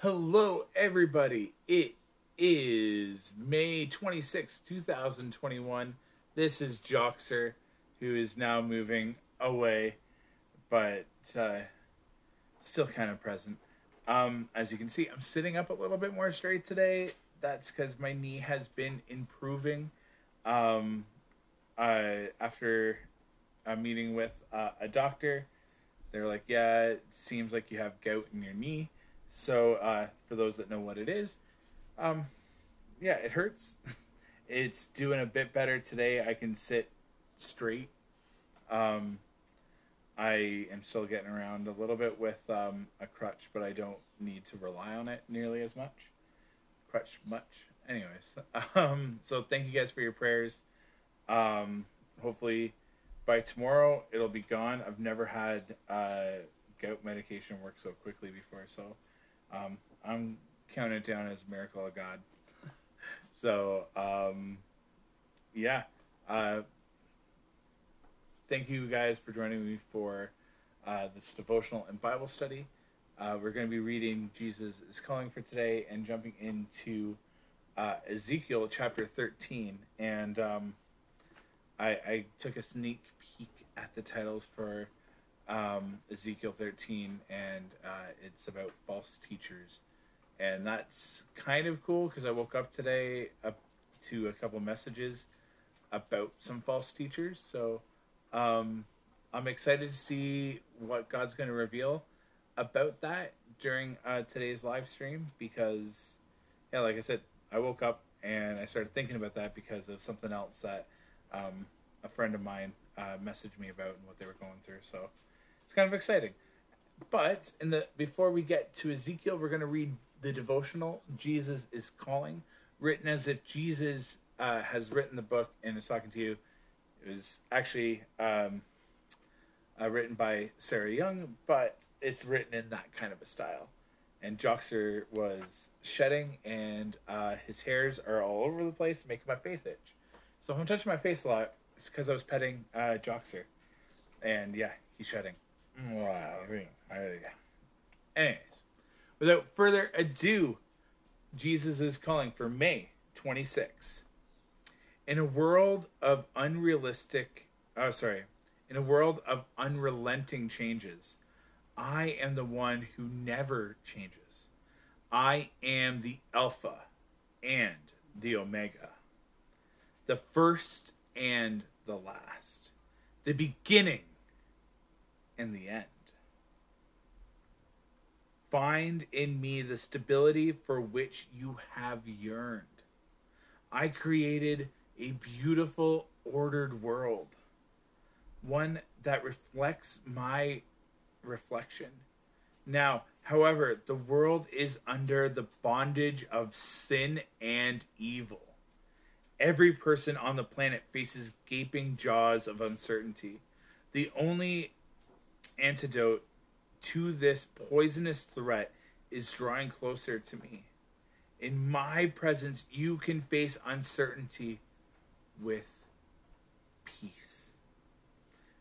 Hello, everybody. It is May 26th, 2021. This is Joxer, who is now moving away, but still kind of present. As you can see, I'm sitting up a little bit more straight today. That's because my knee has been improving. Um, After a meeting with a doctor, they're like, yeah, it seems like you have gout in your knee. So, for those that know what it is, um, yeah, it hurts. It's doing a bit better today. I can sit straight. Um, I am still getting around a little bit with a crutch, but I don't need to rely on it nearly as much. Crutch much. Anyways, so thank you guys for your prayers. Um, Hopefully by tomorrow it'll be gone. I've never had gout medication work so quickly before, so I'm counting it down as a miracle of God. So yeah, uh, thank you guys for joining me for this devotional and Bible study. We're going to be reading Jesus is Calling for today and jumping into Ezekiel chapter 13. And I took a sneak peek at the titles for Ezekiel 13, and it's about false teachers. And that's kind of cool because I woke up today up to a couple messages about some false teachers. So I'm excited to see what God's going to reveal about that during today's live stream because, yeah, like I said, I woke up and I started thinking about that because of something else that a friend of mine messaged me about and what they were going through. So it's kind of exciting. But before we get to Ezekiel, we're going to read the devotional Jesus is Calling, written as if Jesus has written the book and is talking to you. It was actually written by Sarah Young, but it's written in that kind of a style. And Joxer was shedding, and his hairs are all over the place, making my face itch. So if I'm touching my face a lot, it's because I was petting Joxer. And yeah, he's shedding. Anyways, without further ado, Jesus is Calling for May 26. In a world of in a world of unrelenting changes, I am the one who never changes. I am the Alpha and the Omega, the first and the last, the beginning and the end. Find in me the stability for which you have yearned. I created a beautiful, ordered world, one that reflects my reflection. Now, however, the world is under the bondage of sin and evil. Every person on the planet faces gaping jaws of uncertainty. The only antidote to this poisonous threat is drawing closer to me. In my presence, you can face uncertainty with peace.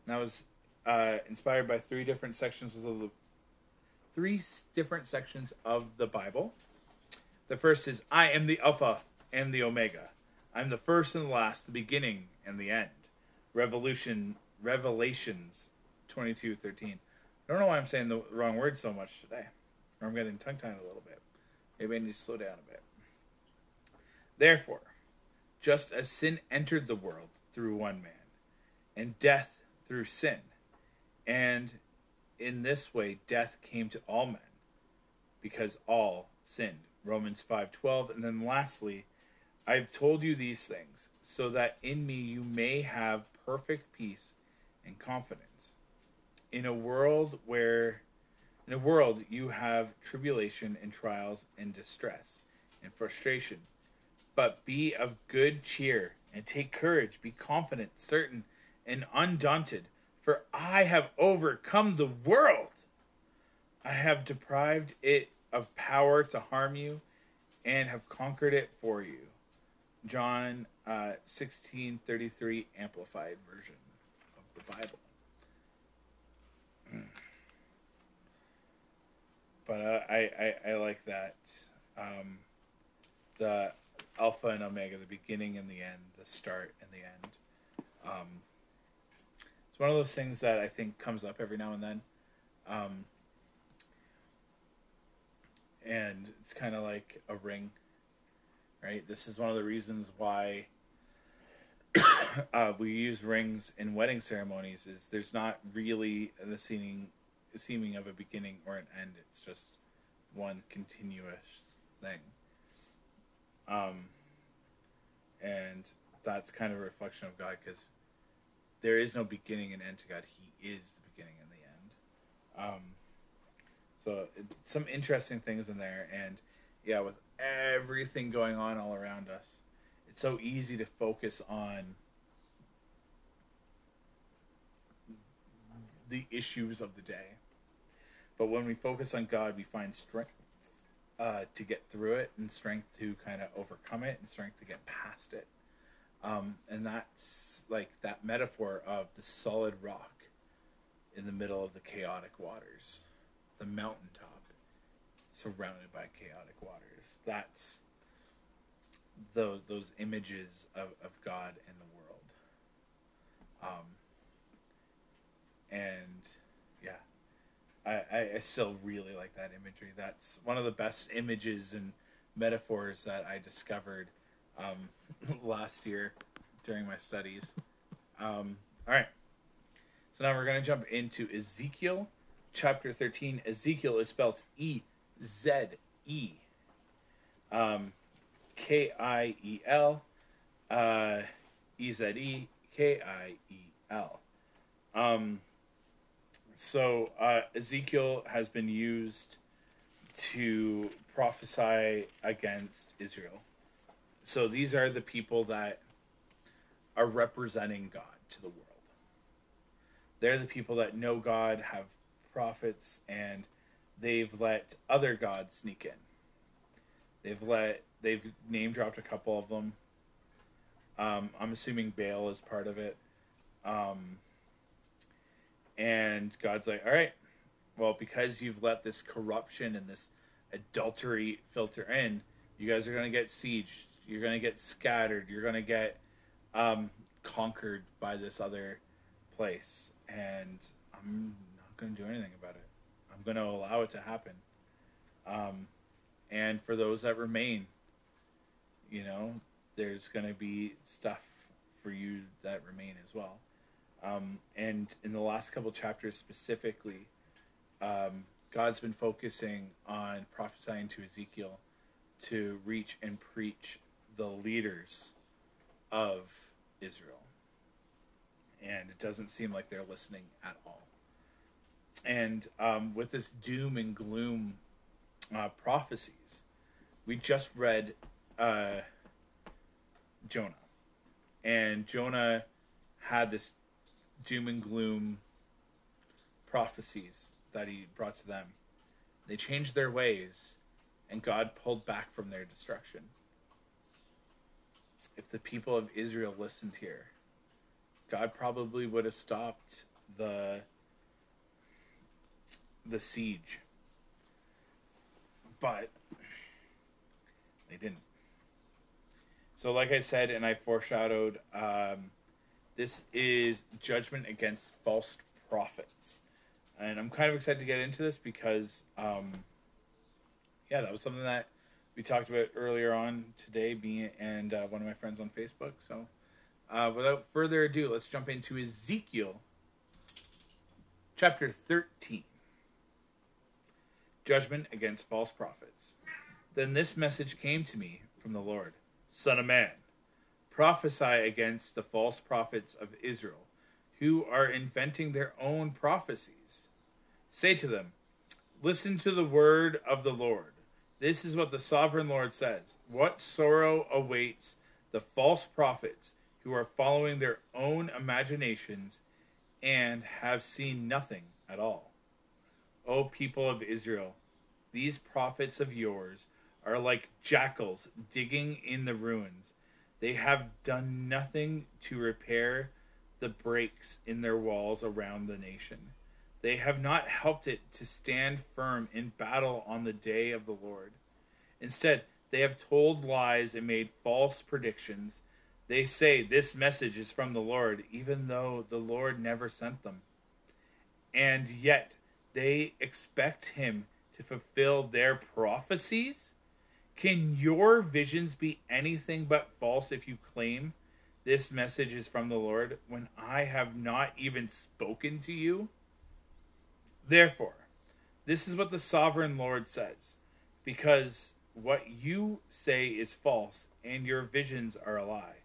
And that was inspired by three different sections of the Bible. The first is, I am the Alpha and the Omega. I'm the first and the last, the beginning and the end. Revelations 22:13. I don't know why I'm saying the wrong word so much today. Or I'm getting tongue-tied a little bit. Maybe I need to slow down a bit. Therefore, just as sin entered the world through one man, and death through sin, and in this way death came to all men, because all sinned. Romans 5:12. And then lastly, I've told you these things, so that in me you may have perfect peace and confidence. In a world you have tribulation and trials and distress and frustration. But be of good cheer and take courage. Be confident, certain, and undaunted. For I have overcome the world. I have deprived it of power to harm you and have conquered it for you. John 16:33 Amplified Version of the Bible. But I like that. The Alpha and Omega, the beginning and the end, the start and the end. It's one of those things that I think comes up every now and then. And it's kind of like a ring, right? This is one of the reasons why we use rings in wedding ceremonies. Is there's not really the seeming of a beginning or an end. It's just one continuous thing. And that's kind of a reflection of God, because there is no beginning and end to God. He is the beginning and the end. So some interesting things in there, and yeah, with everything going on all around us, it's so easy to focus on the issues of the day. But when we focus on God, we find strength to get through it, and strength to kind of overcome it, and strength to get past it. And that's like that metaphor of the solid rock in the middle of the chaotic waters, the mountaintop surrounded by chaotic waters. That's those images of God and the world. And yeah, I still really like that imagery. That's one of the best images and metaphors that I discovered last year during my studies. All right. So now we're going to jump into Ezekiel chapter 13. Ezekiel is spelled E-Z-E. K-I-E-L. E-Z-E. K-I-E-L. So Ezekiel has been used to prophesy against Israel. So these are the people that are representing God to the world. They're the people that know God, have prophets, and they've let other gods sneak in. They've name dropped a couple of them. I'm assuming Baal is part of it. And God's like, all right, well, because you've let this corruption and this adultery filter in, you guys are going to get sieged. You're going to get scattered. You're going to get conquered by this other place. And I'm not going to do anything about it. I'm going to allow it to happen. And for those that remain, there's going to be stuff for you that remain as well. And in the last couple chapters specifically, God's been focusing on prophesying to Ezekiel to reach and preach the leaders of Israel. And it doesn't seem like they're listening at all. And with this doom and gloom prophecies, we just read Jonah. And Jonah had this doom and gloom prophecies that he brought to them. They changed their ways, and God pulled back from their destruction. If the people of Israel listened here, God probably would have stopped the siege. But they didn't. So like I said, and I foreshadowed, this is judgment against false prophets. And I'm kind of excited to get into this because, that was something that we talked about earlier on today, me and one of my friends on Facebook. So without further ado, let's jump into Ezekiel chapter 13. Judgment against false prophets. Then this message came to me from the Lord. Son of man, prophesy against the false prophets of Israel, who are inventing their own prophecies. Say to them, listen to the word of the Lord. This is what the sovereign Lord says. What sorrow awaits the false prophets who are following their own imaginations and have seen nothing at all. O people of Israel, these prophets of yours are like jackals digging in the ruins. They have done nothing to repair the breaks in their walls around the nation. They have not helped it to stand firm in battle on the day of the Lord. Instead, they have told lies and made false predictions. They say this message is from the Lord, even though the Lord never sent them. And yet, they expect him to fulfill their prophecies? Can your visions be anything but false if you claim this message is from the Lord when I have not even spoken to you? Therefore, this is what the sovereign Lord says, because what you say is false and your visions are a lie.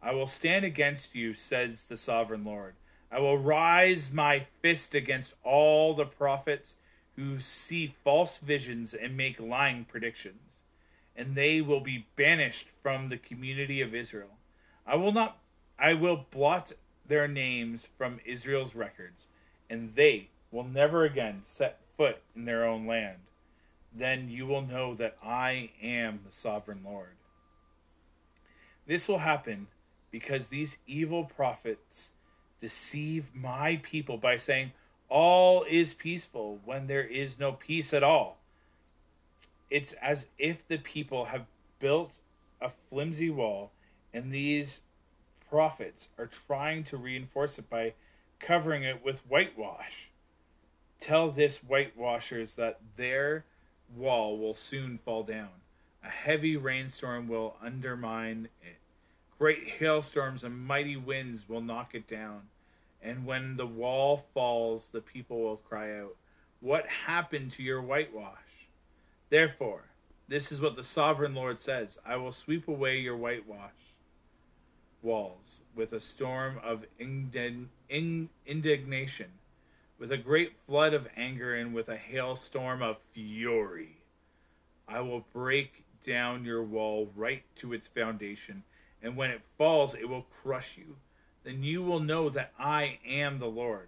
I will stand against you, says the sovereign Lord. I will rise my fist against all the prophets who see false visions and make lying predictions, and they will be banished from the community of Israel. I will blot their names from Israel's records, and they will never again set foot in their own land. Then you will know that I am the sovereign Lord. This will happen because these evil prophets deceive my people by saying all is peaceful when there is no peace at all. It's as if the people have built a flimsy wall, and these prophets are trying to reinforce it by covering it with whitewash. Tell this whitewashers that their wall will soon fall down. A heavy rainstorm will undermine it. Great hailstorms and mighty winds will knock it down. And when the wall falls, the people will cry out, "What happened to your whitewash?" Therefore, this is what the sovereign Lord says. I will sweep away your whitewash walls with a storm of indignation, with a great flood of anger, and with a hailstorm of fury. I will break down your wall right to its foundation, and when it falls, it will crush you. Then you will know that I am the Lord.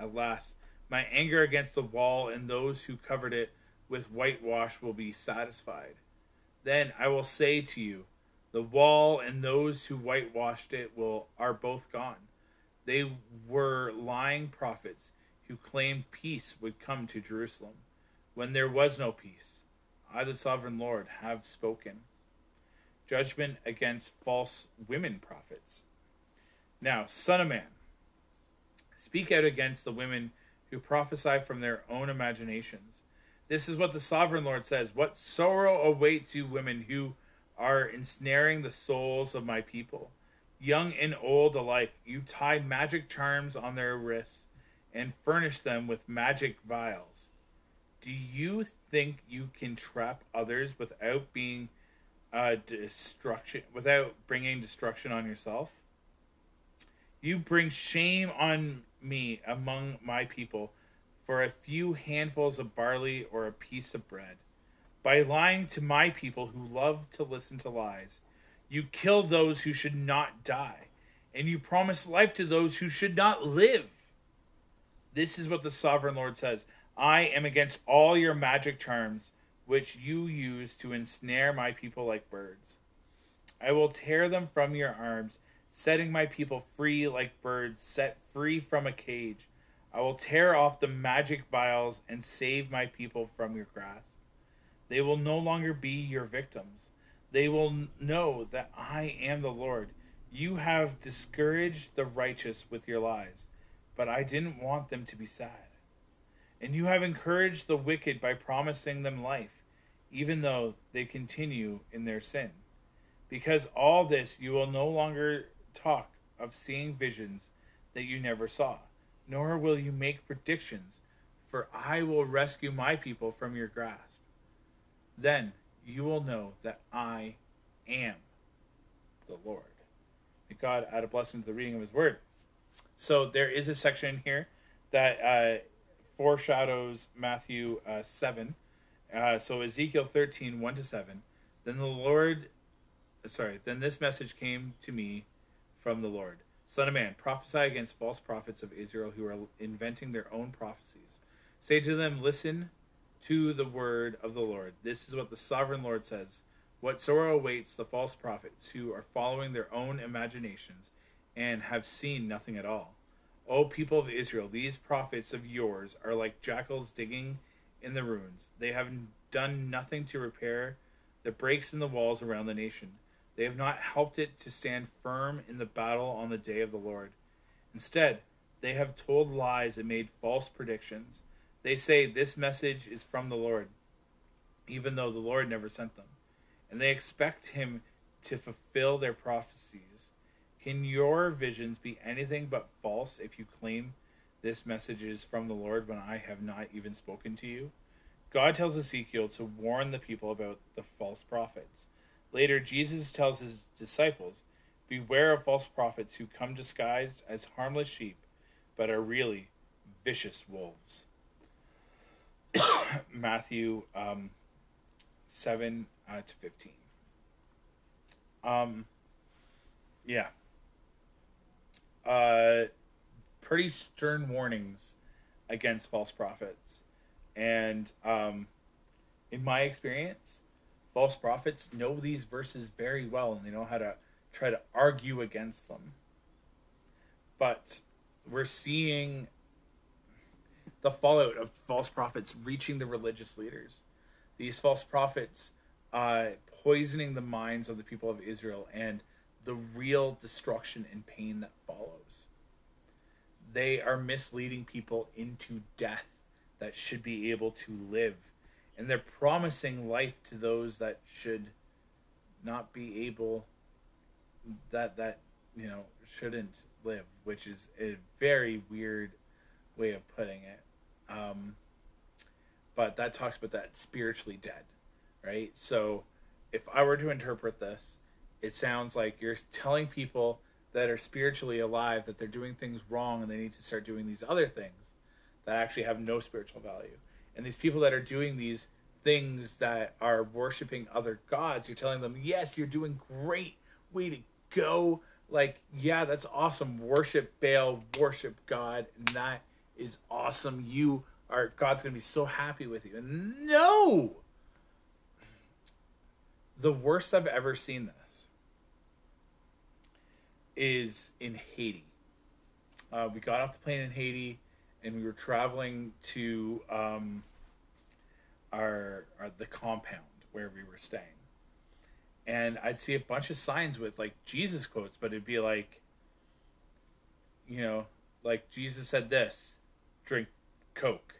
At last, my anger against the wall and those who covered it with whitewash will be satisfied. Then I will say to you, the wall and those who whitewashed it are both gone. They were lying prophets who claimed peace would come to Jerusalem when there was no peace. I, the sovereign Lord, have spoken. Judgment against false women prophets. Now, son of man, speak out against the women who prophesy from their own imaginations. This is what the sovereign Lord says. What sorrow awaits you women who are ensnaring the souls of my people. Young and old alike, you tie magic charms on their wrists and furnish them with magic vials. Do you think you can trap others without bringing destruction on yourself? You bring shame on me among my people for a few handfuls of barley or a piece of bread. By lying to my people who love to listen to lies, you kill those who should not die, and you promise life to those who should not live. This is what the sovereign Lord says. I am against all your magic charms, which you use to ensnare my people like birds. I will tear them from your arms, setting my people free like birds set free from a cage. I will tear off the magic vials and save my people from your grasp. They will no longer be your victims. They will know that I am the Lord. You have discouraged the righteous with your lies, but I didn't want them to be sad. And you have encouraged the wicked by promising them life, even though they continue in their sin. Because all this, you will no longer talk of seeing visions that you never saw, nor will you make predictions, for I will rescue my people from your grasp. Then you will know that I am the Lord. May God add a blessing to the reading of his word. So there is a section here that foreshadows Matthew 7. So Ezekiel 13, 1-7. Then this message came to me from the Lord. Son of man, prophesy against false prophets of Israel who are inventing their own prophecies. Say to them, listen to the word of the Lord. This is what the sovereign Lord says. What sorrow awaits the false prophets who are following their own imaginations and have seen nothing at all. O people of Israel, these prophets of yours are like jackals digging in the ruins. They have done nothing to repair the breaks in the walls around the nation. They have not helped it to stand firm in the battle on the day of the Lord. Instead, they have told lies and made false predictions. They say this message is from the Lord, even though the Lord never sent them. And they expect him to fulfill their prophecies. Can your visions be anything but false if you claim this message is from the Lord when I have not even spoken to you? God tells Ezekiel to warn the people about the false prophets. Later, Jesus tells his disciples, beware of false prophets who come disguised as harmless sheep, but are really vicious wolves. Matthew 7 to 15. Yeah. Pretty stern warnings against false prophets. And in my experience, false prophets know these verses very well, and they know how to try to argue against them. But we're seeing the fallout of false prophets reaching the religious leaders. These false prophets poisoning the minds of the people of Israel, and the real destruction and pain that follows. They are misleading people into death that should be able to live. And they're promising life to those that should not be able, that shouldn't live, which is a very weird way of putting it. But that talks about that spiritually dead, right? So if I were to interpret this, it sounds like you're telling people that are spiritually alive that they're doing things wrong and they need to start doing these other things that actually have no spiritual value. And these people that are doing these things that are worshiping other gods, you're telling them, yes, you're doing great, way to go. Like, yeah, that's awesome. Worship Baal, worship God, and that is awesome. God's going to be so happy with you. And no! The worst I've ever seen this is in Haiti. We got off the plane in Haiti, and we were traveling to the compound where we were staying. And I'd see a bunch of signs with like Jesus quotes, but it'd be like, like Jesus said this, drink Coke.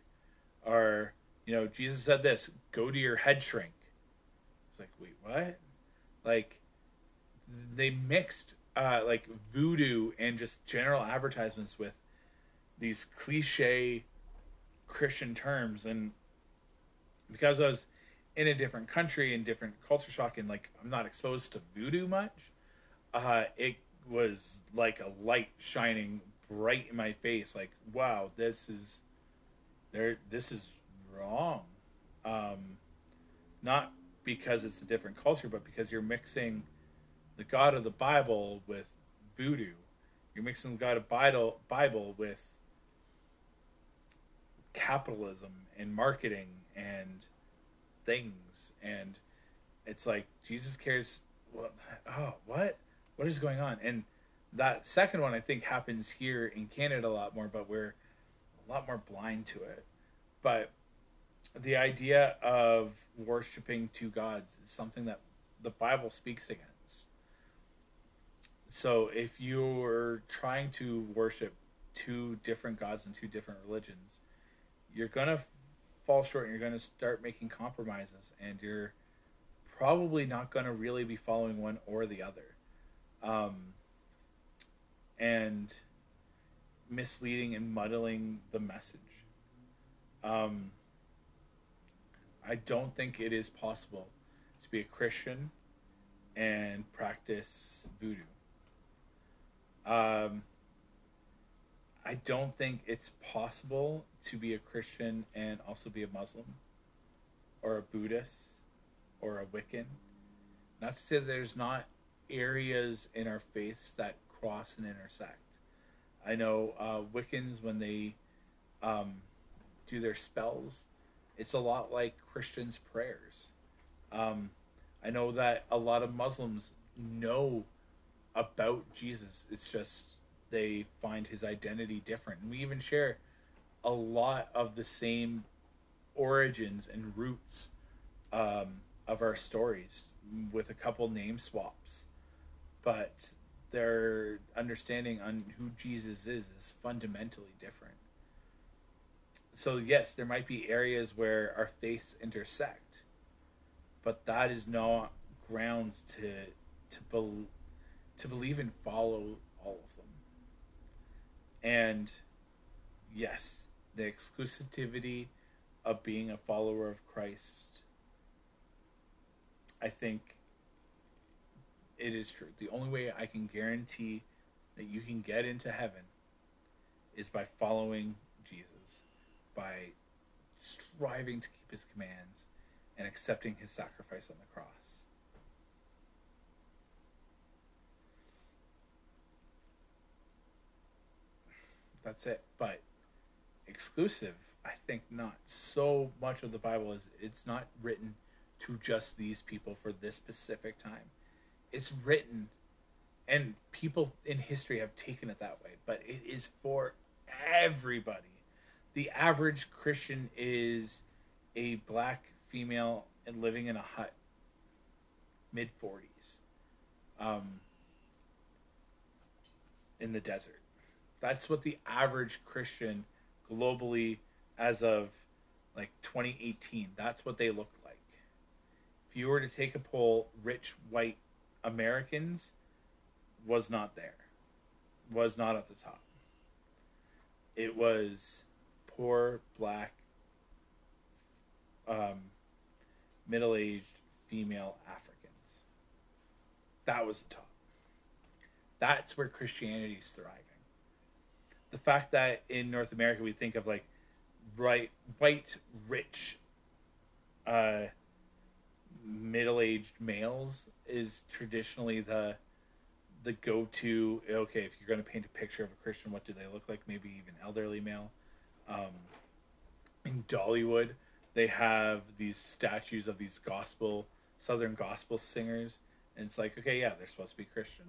Or, Jesus said this, go to your head shrink. It's like, wait, what? Like, they mixed like voodoo and just general advertisements with these cliche Christian terms. And because I was in a different country and different culture shock, and like I'm not exposed to voodoo much, it was like a light shining bright in my face. Like, wow, this is wrong. Not because it's a different culture, but because you're mixing the God of the Bible with voodoo. You're mixing the God of Bible with capitalism and marketing and things. And it's like, Jesus cares. What is going on? And that second one, I think, happens here in Canada a lot more, but we're a lot more blind to it. But the idea of worshiping two gods is something that the Bible speaks against. So if you're trying to worship two different gods and two different religions, you're going to fall short, and you're going to start making compromises, and you're probably not going to really be following one or the other. And misleading and muddling the message. I don't think it is possible to be a Christian and practice voodoo. I don't think it's possible to be a Christian and also be a Muslim or a Buddhist or a Wiccan. Not to say that there's not areas in our faiths that cross and intersect. I know Wiccans, when they do their spells, it's a lot like Christians' prayers. I know that a lot of Muslims know about Jesus. It's just they find his identity different. And we even share a lot of the same origins and roots of our stories, with a couple name swaps. But their understanding on who Jesus is fundamentally different. So yes, there might be areas where our faiths intersect, but that is not grounds to believe and follow all of them. And yes, the exclusivity of being a follower of Christ, I think it is true. The only way I can guarantee that you can get into heaven is by following Jesus, by striving to keep his commands and accepting his sacrifice on the cross. That's it. But exclusive, I think not. So much of the Bible it's not written to just these people for this specific time. It's written, and people in history have taken it that way, but it is for everybody. The average Christian is a black female and living in a hut, mid-40s, in the desert. That's what the average Christian globally, as of like 2018, that's what they looked like. If you were to take a poll, rich white Americans was not there, was not at the top. It was poor black, middle-aged female Africans. That was the top. That's where Christianity is thriving. The fact that in North America we think of like white, rich, middle-aged males is traditionally the go-to. Okay, if you're going to paint a picture of a Christian, what do they look like? Maybe even elderly male. In Dollywood, they have these statues of these Southern gospel singers, and it's like, okay, yeah, they're supposed to be Christian,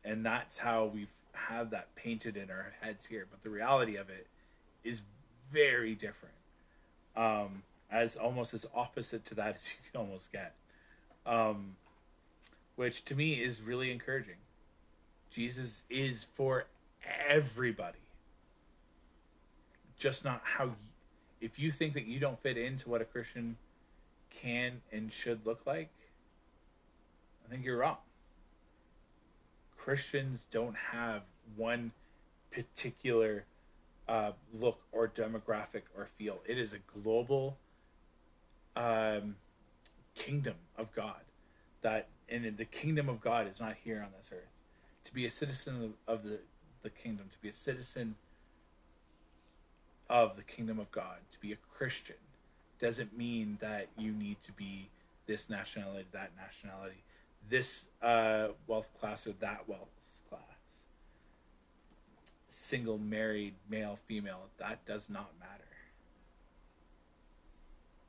and that's how we've had that painted in our heads here. But the reality of it is very different, as almost as opposite to that as you can almost get, which to me is really encouraging. Jesus is for everybody, just not how if you think that you don't fit into what a Christian can and should look like, I think you're wrong. Christians don't have one particular look or demographic or feel. It is a global kingdom of God, and the kingdom of God is not here on this earth. To be a citizen of the kingdom, to be a citizen of the kingdom of God, to be a Christian, doesn't mean that you need to be this nationality, that nationality, this wealth class or that wealth class, single, married, male, female. That does not matter.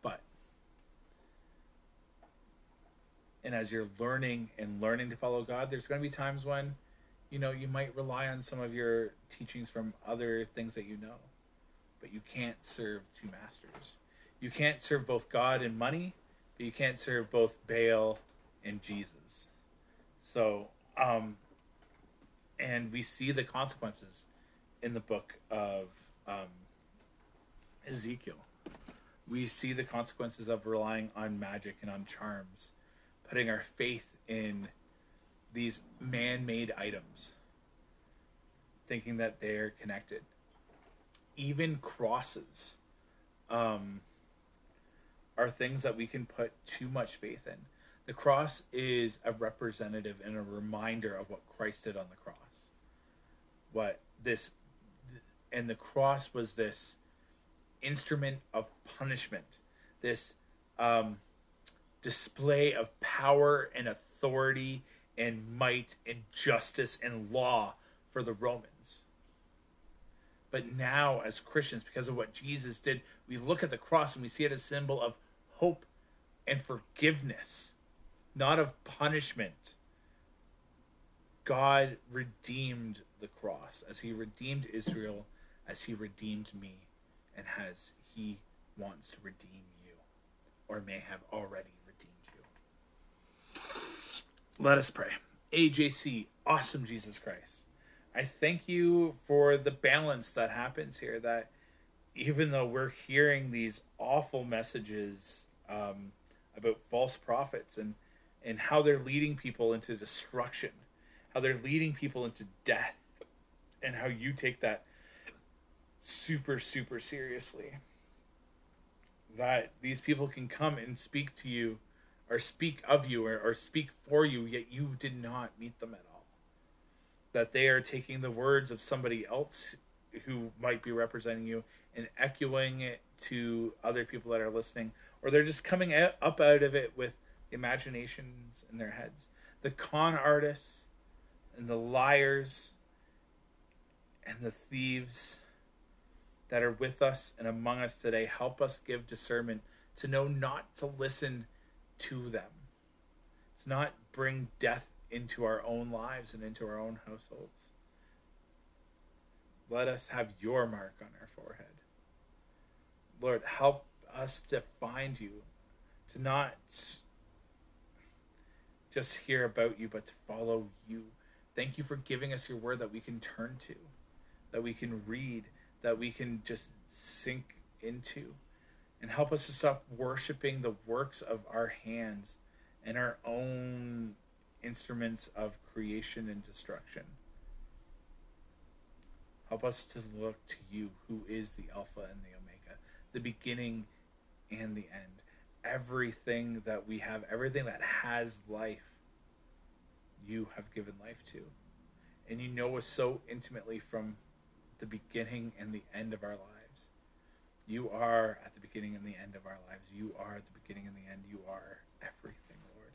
But, and as you're learning to follow God, there's going to be times when, you might rely on some of your teachings from other things that you know. But you can't serve two masters. You can't serve both God and money, but you can't serve both Baal and Jesus. So, and we see the consequences in the book of Ezekiel. We see the consequences of relying on magic and on charms, putting our faith in these man-made items, thinking that they're connected. Even crosses are things that we can put too much faith in. The cross is a representative and a reminder of what Christ did on the cross. And the cross was this instrument of punishment, this display of power and authority and might and justice and law for the Romans. But now, as Christians, because of what Jesus did, we look at the cross and we see it as a symbol of hope and forgiveness, not of punishment. God redeemed the cross, as he redeemed Israel, as he redeemed me, and as he wants to redeem you, or may have already redeemed you. Let us pray. AJC, awesome Jesus Christ, I thank you for the balance that happens here, that even though we're hearing these awful messages about false prophets and how they're leading people into destruction, how they're leading people into death, and how you take that super, super seriously, that these people can come and speak to you or speak of you or speak for you, yet you did not meet them at all. That they are taking the words of somebody else who might be representing you and echoing it to other people that are listening, or they're just coming up out of it with imaginations in their heads. The con artists and the liars and the thieves that are with us and among us today, help us give discernment to know not to listen to them, to not bring death into our own lives and into our own households. Let us have your mark on our forehead. Lord, help us to find you, to not just hear about you, but to follow you. Thank you for giving us your word that we can turn to, that we can read, that we can just sink into. And help us to stop worshiping the works of our hands and our own instruments of creation and destruction. Help us to look to you, who is the Alpha and the Omega, the beginning and the end. Everything that we have, everything that has life, you have given life to. And you know us so intimately from the beginning and the end of our lives. You are at the beginning and the end of our lives. You are at the beginning and the end. You are everything, Lord.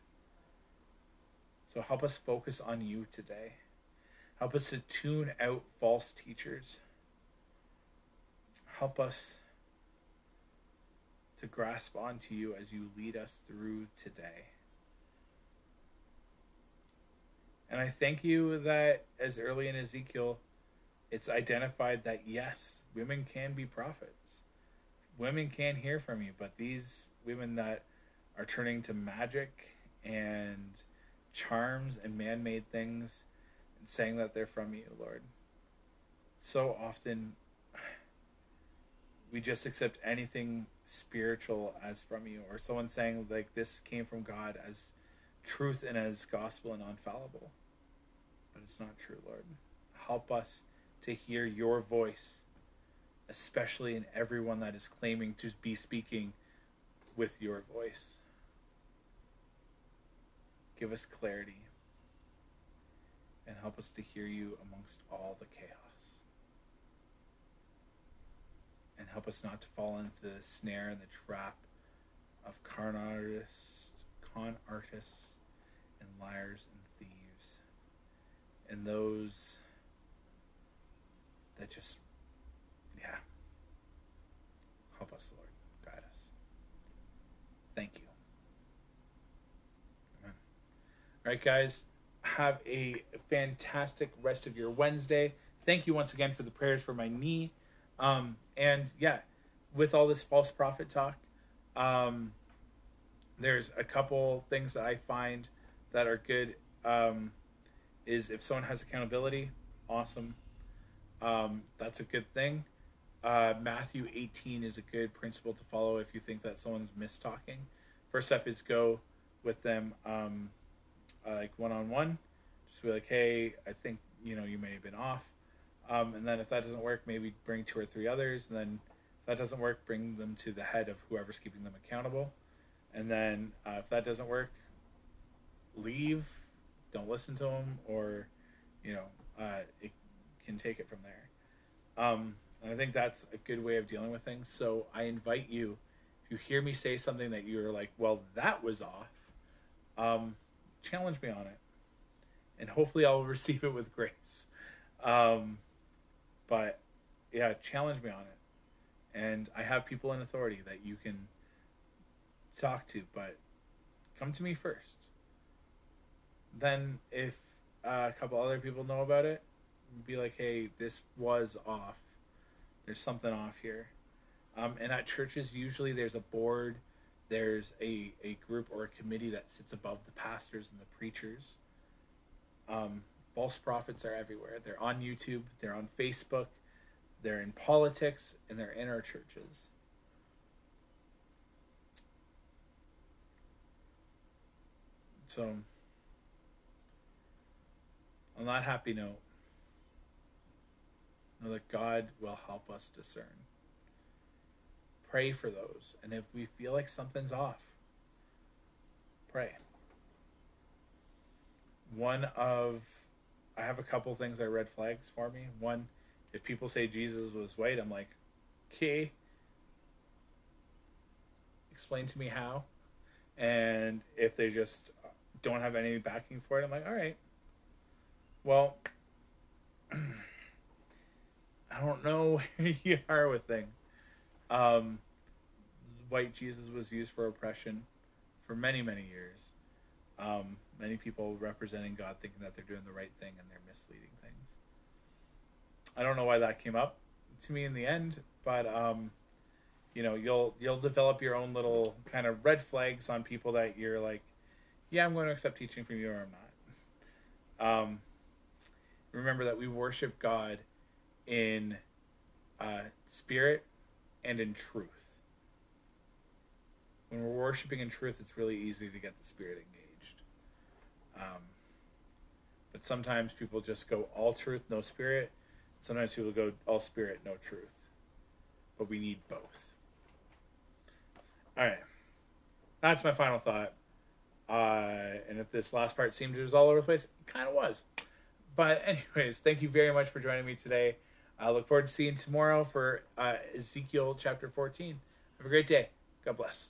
So help us focus on you today. Help us to tune out false teachers. Help us to grasp onto you as you lead us through today. And I thank you that as early in Ezekiel, it's identified that yes, women can be prophets. Women can hear from you, but these women that are turning to magic and charms and man-made things and saying that they're from you, Lord. So often we just accept anything spiritual as from you, or someone saying like this came from God as truth and as gospel and infallible. But it's not true, Lord. Help us to hear your voice, especially in everyone that is claiming to be speaking with your voice. Give us clarity and help us to hear you amongst all the chaos. And help us not to fall into the snare and the trap of con artists and liars and thieves and those that just, help us, Lord. Guide us. Thank you. Amen. All right, guys. Have a fantastic rest of your Wednesday. Thank you once again for the prayers for my knee. With all this false prophet talk, there's a couple things that I find that are good. Is if someone has accountability, awesome. That's a good thing. Matthew 18 is a good principle to follow if you think that someone's mistalking. First step is go with them like one-on-one. Just be like, hey, I think you may have been off. And then if that doesn't work, maybe bring 2 or 3 others. And then if that doesn't work, bring them to the head of whoever's keeping them accountable. And then if that doesn't work, leave. Don't listen to them, or it can take it from there. And I think that's a good way of dealing with things. So I invite you, if you hear me say something that you're like, well, that was off, challenge me on it. And hopefully I'll receive it with grace. But yeah, challenge me on it. And I have people in authority that you can talk to, but come to me first. Then if a couple other people know about it. Be like, hey, this was off. There's something off here. And at churches, usually there's a board, there's a group or a committee that sits above the pastors and the preachers. False prophets are everywhere. They're on YouTube, they're on Facebook, they're in politics, and they're in our churches. So, on that happy note, know that God will help us discern. Pray for those. And if we feel like something's off, pray. I have a couple things that are red flags for me. One, if people say Jesus was white, I'm like, okay, explain to me how. And if they just don't have any backing for it, I'm like, all right, well, I don't know where you are with things. White Jesus was used for oppression for many, many years. Many people representing God thinking that they're doing the right thing and they're misleading things. I don't know why that came up to me in the end, but you'll develop your own little kind of red flags on people that you're like, yeah, I'm going to accept teaching from you or I'm not. Remember that we worship God in spirit and in truth. When we're worshiping in truth, it's really easy to get the spirit engaged. But sometimes people just go all truth, no spirit. Sometimes people go all spirit, no truth. But we need both. All right. That's my final thought. And if this last part seemed it was all over the place, it kind of was. But anyways, thank you very much for joining me today. I look forward to seeing you tomorrow for Ezekiel chapter 14. Have a great day. God bless.